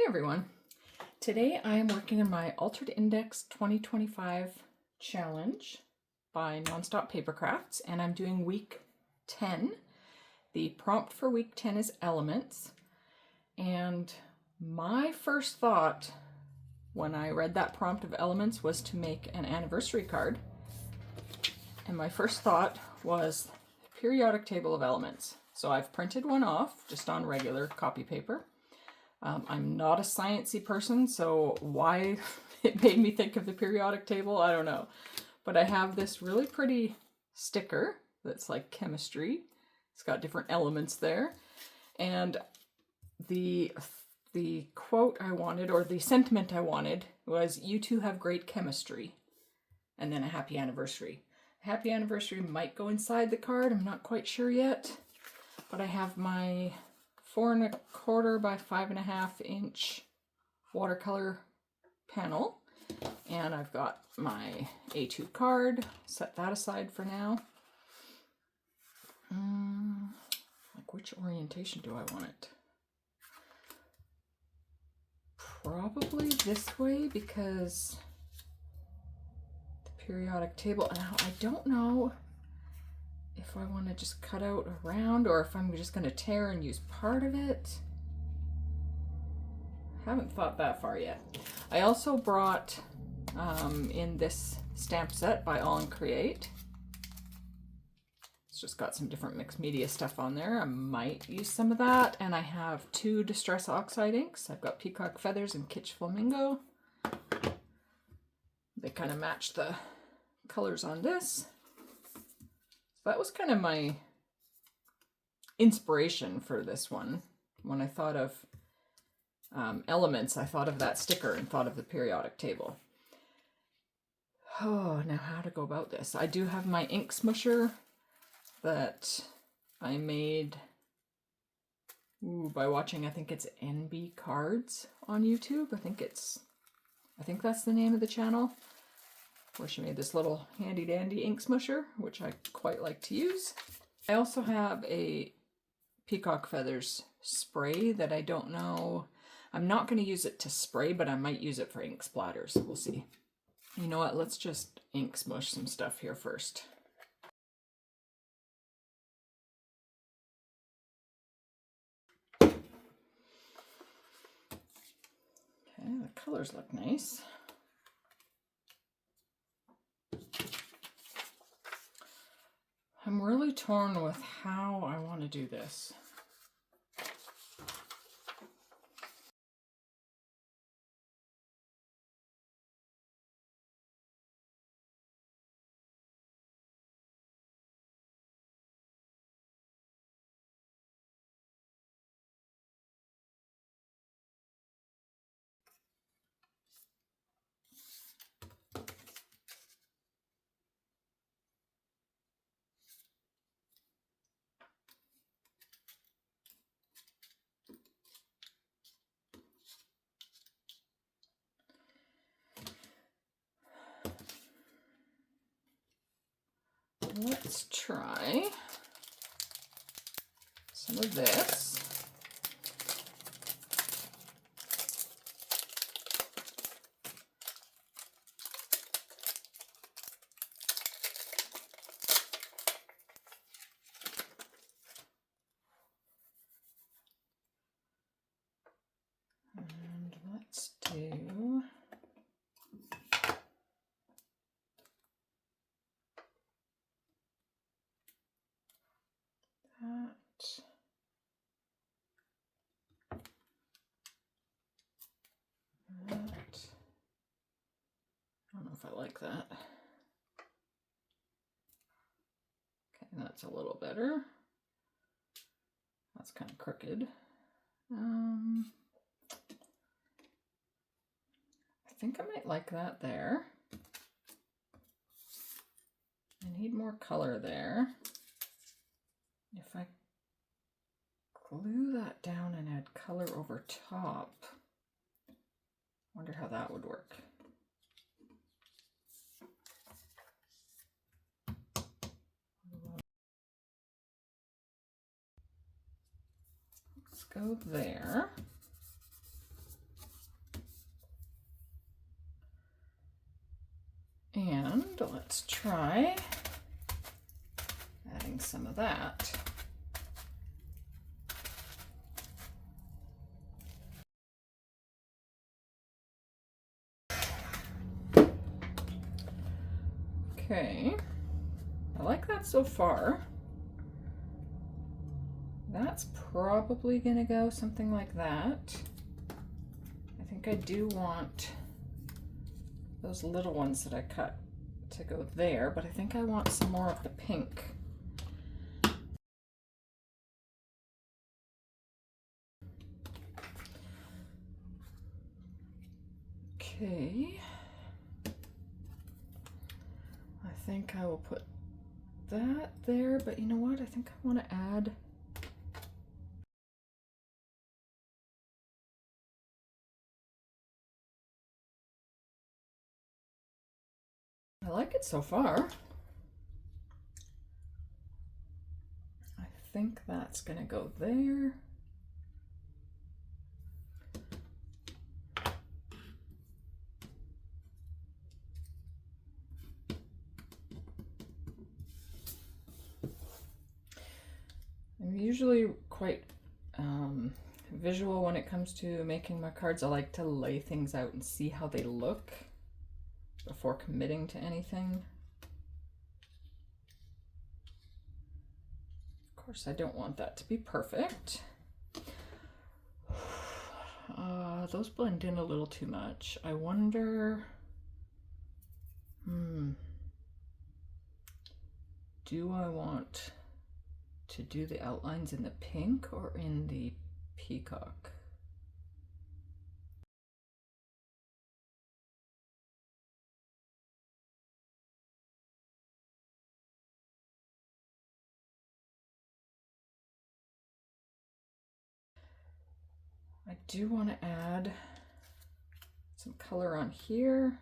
Hey everyone. Today I am working on my Altered Index 2025 challenge by Nonstop Paper Crafts, and I'm doing week 10. The prompt for week 10 is elements, and my first thought when I read that prompt of elements was to make an anniversary card, and my first thought was periodic table of elements. So I've printed one off just on regular copy paper. I'm not a sciencey person, so why it made me think of the periodic table, I don't know. But I have this really pretty sticker that's like chemistry. It's got different elements there. And the quote I wanted, or the sentiment I wanted, was "You two have great chemistry." And then a happy anniversary. A happy anniversary might go inside the card, I'm not quite sure yet. But I have my 4 1/4 by 5.5 inch watercolor panel, and I've got my A2 card. Set that aside for now. Like, which orientation do I want it? Probably this way, because the periodic table. Now I don't know if I want to just cut out around or if I'm just going to tear and use part of it. Haven't thought that far yet. I also brought in this stamp set by All and Create. It's just got some different mixed media stuff on there. I might use some of that. And I have 2 Distress Oxide inks. I've got Peacock Feathers and Kitsch Flamingo. They kind of match the colors on this. That was kind of my inspiration for this one. When I thought of elements, I thought of that sticker and thought of the periodic table. Oh, now how to go about this. I do have my ink smusher that I made by watching, I think it's NB Cards on YouTube. I think that's the name of the channel, where she made this little handy dandy ink smusher, which I quite like to use. I also have a Peacock Feathers spray that I don't know. I'm not going to use it to spray, but I might use it for ink splatters. We'll see. You know what? Let's just ink smush some stuff here first. Okay, the colors look nice. I'm really torn with how I want to do this. Let's try some of this. And let's do that. That. I don't know if I like that. Okay, that's a little better. That's kind of crooked. I think I might like that there. I need more color there. If I glue that down and add color over top, wonder how that would work. Let's go there. let's try adding some of that. Okay, I like that so far. That's probably gonna go something like that. I think I do want those little ones that I cut to go there, but I think I want some more of the pink. Okay. I think I will put that there, but you know what? I think I want to add I like it so far. I think that's gonna go there. I'm usually quite visual when it comes to making my cards. I like to lay things out and see how they look before committing to anything. Of course, I don't want that to be perfect. Those blend in a little too much. I wonder, do I want to do the outlines in the pink or in the peacock? I do want to add some color on here.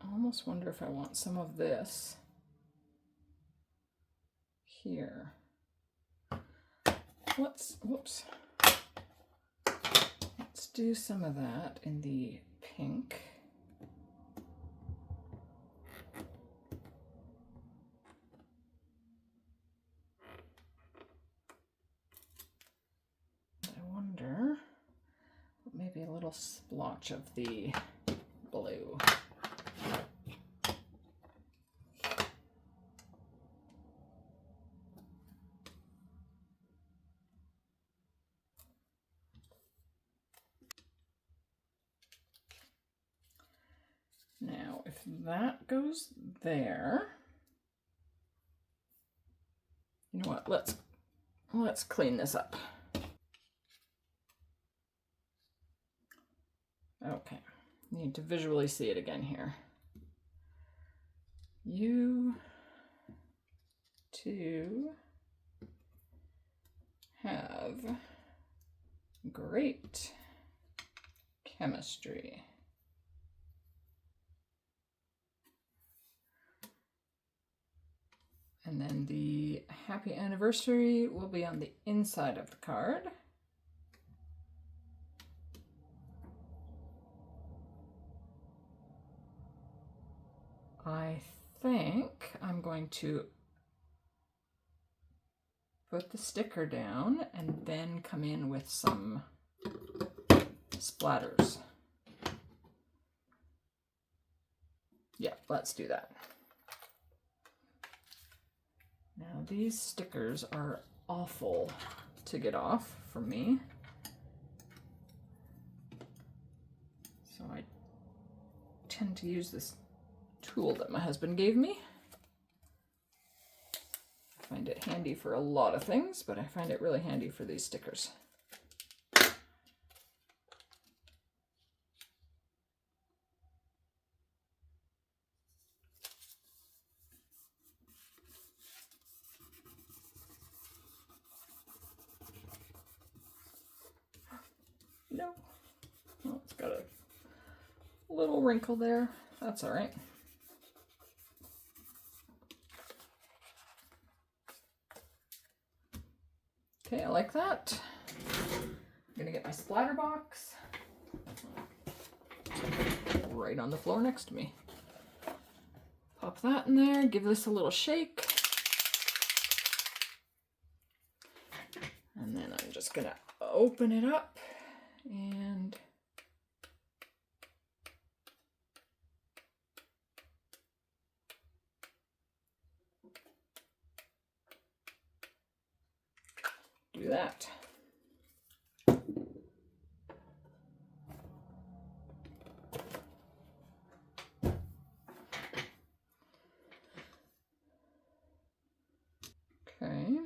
I almost wonder if I want some of this here. Let's do some of that in the pink. I wonder, maybe a little splotch of the blue. Now, if that goes there, you know what? Let's clean this up. Okay, need to visually see it again here. You two have great chemistry. And then the happy anniversary will be on the inside of the card. I think I'm going to put the sticker down and then come in with some splatters. Yeah, let's do that. Now these stickers are awful to get off for me. So I tend to use this tool that my husband gave me. I find it handy for a lot of things, but I find it really handy for these stickers. No. Oh, it's got a little wrinkle there. That's all right. Okay, I like that. I'm gonna get my splatter box. Right on the floor next to me. Pop that in there, give this a little shake. And then I'm just gonna open it up and do that. Okay,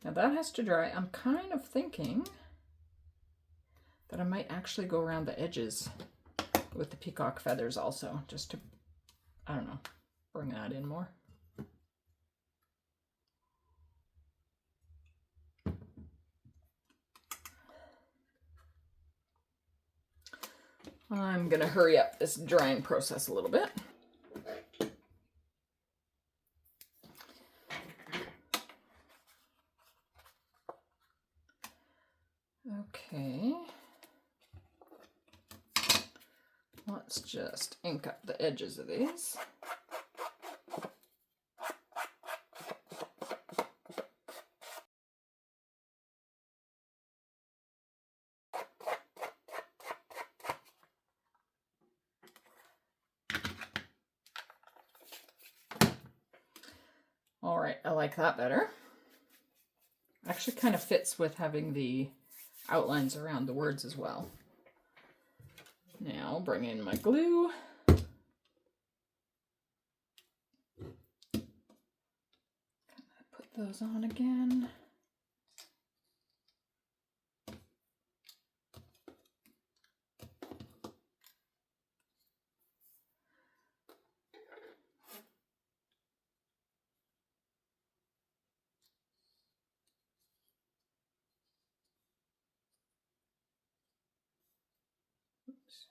now that has to dry. I'm kind of thinking that I might actually go around the edges with the peacock feathers also, just to, I don't know, bring that in more. I'm gonna hurry up this drying process a little bit. Okay. Let's just ink up the edges of these. All right, I like that better. Actually kind of fits with having the outlines around the words as well. Now bring in my glue. Put those on again. Oops.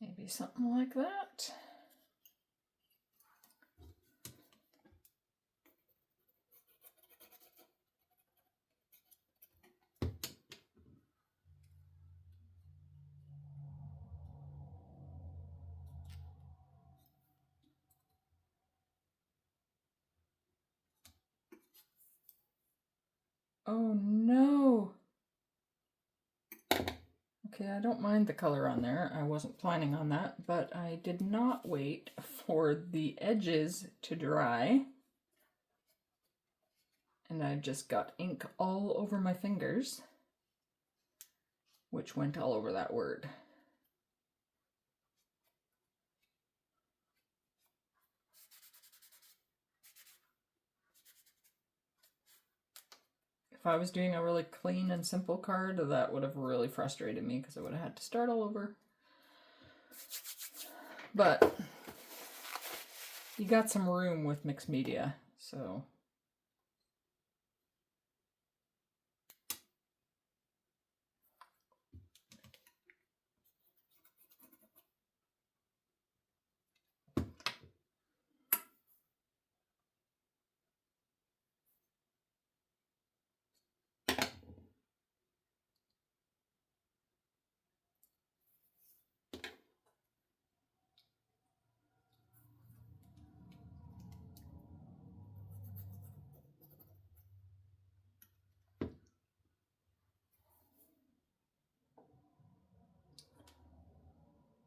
Maybe something like that. Oh no. Okay, I don't mind the color on there. I wasn't planning on that, but I did not wait for the edges to dry. And I just got ink all over my fingers, which went all over that word. If I was doing a really clean and simple card, that would have really frustrated me because I would have had to start all over. But you got some room with mixed media, so.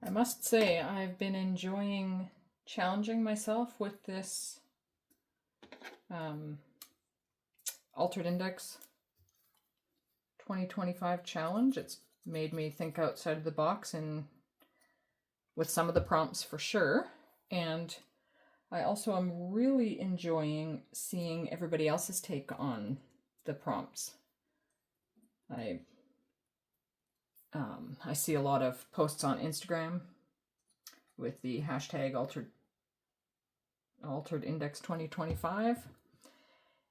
I must say, I've been enjoying challenging myself with this Altered Index 2025 challenge. It's made me think outside of the box and with some of the prompts for sure. And I also am really enjoying seeing everybody else's take on the prompts. I see a lot of posts on Instagram with the hashtag Altered Index 2025,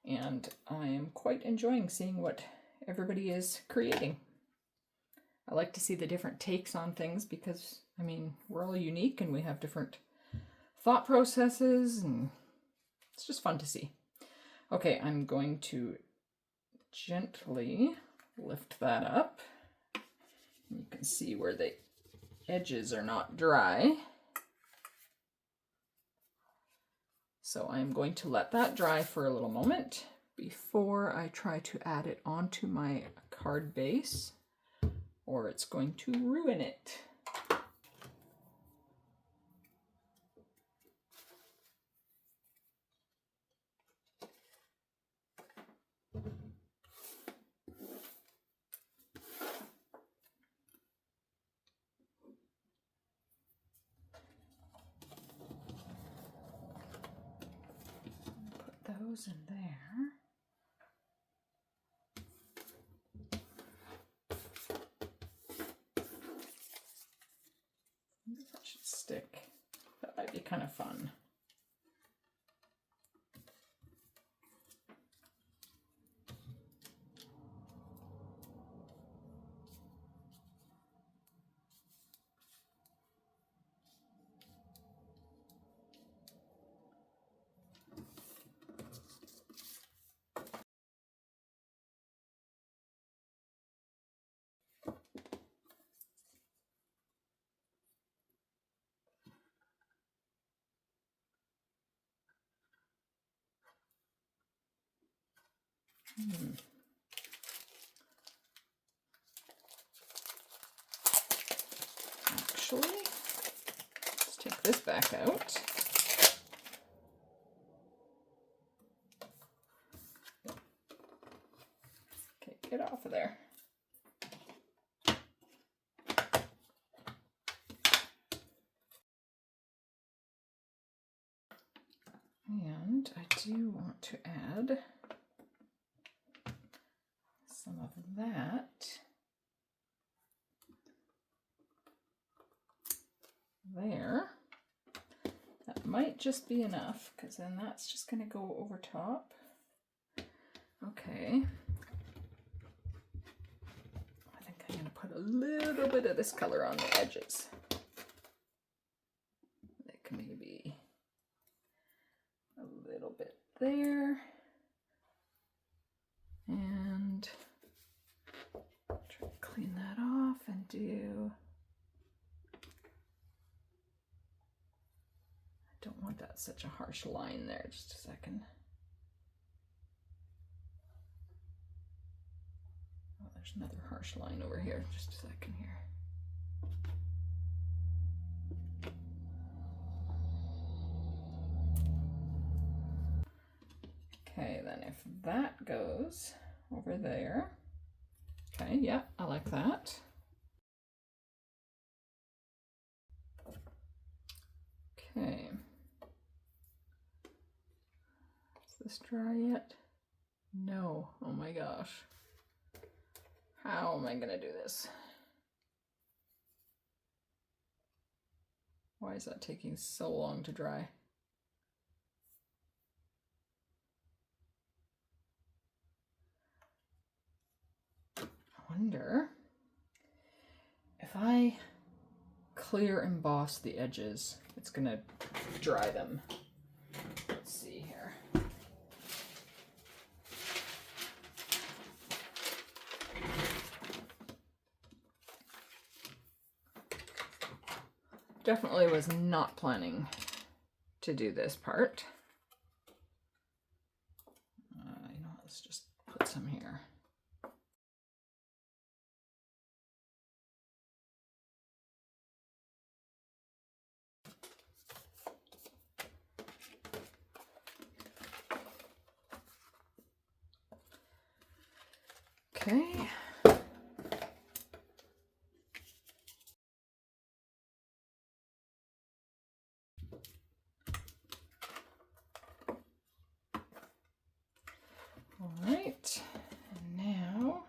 and I am quite enjoying seeing what everybody is creating. I like to see the different takes on things because, I mean, we're all unique and we have different thought processes, and It's just fun to see. Okay, I'm going to gently lift that up. You can see where the edges are not dry. So I'm going to let that dry for a little moment before I try to add it onto my card base, or it's going to ruin it. Put those in there. Maybe that should stick. That might be kind of fun. Actually, let's take this back out. Okay, get off of there. And I do want to add some of that there. That might just be enough, because then that's just going to go over top. Okay. I think I'm going to put a little bit of this color on the edges. Like maybe a little bit there. And try to clean that off and do... I don't want that such a harsh line there. Just a second. Oh, there's another harsh line over here. Just a second here. Okay, then if that goes over there. Okay, yeah, I like that. Okay. Is this dry yet? No. Oh my gosh. How am I gonna do this? Why is that taking so long to dry? I wonder if I clear emboss the edges, it's gonna dry them. Let's see here. Definitely was not planning to do this part. You know what, let's just put some here. Okay. All right, and now,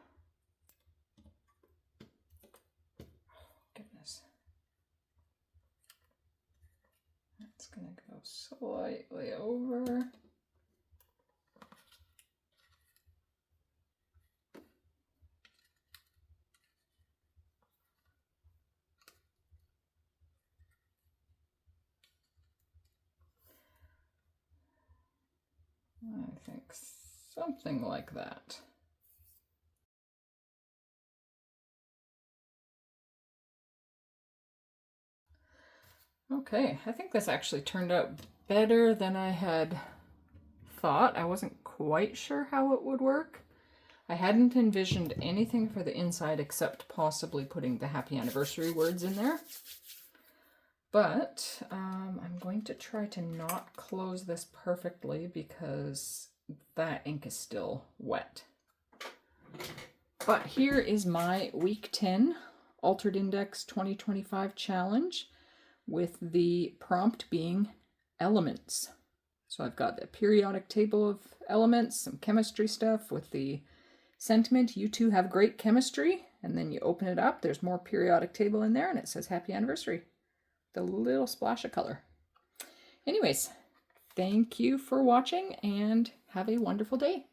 goodness, that's gonna go slightly over. I think something like that. Okay, I think this actually turned out better than I had thought. I wasn't quite sure how it would work. I hadn't envisioned anything for the inside except possibly putting the happy anniversary words in there. But I'm going to try to not close this perfectly because that ink is still wet. But here is my week 10 Altered Index 2025 challenge with the prompt being elements. So I've got the periodic table of elements, some chemistry stuff with the sentiment, you two have great chemistry, and then you open it up, there's more periodic table in there, and it says happy anniversary. The little splash of color. Anyways, thank you for watching and have a wonderful day.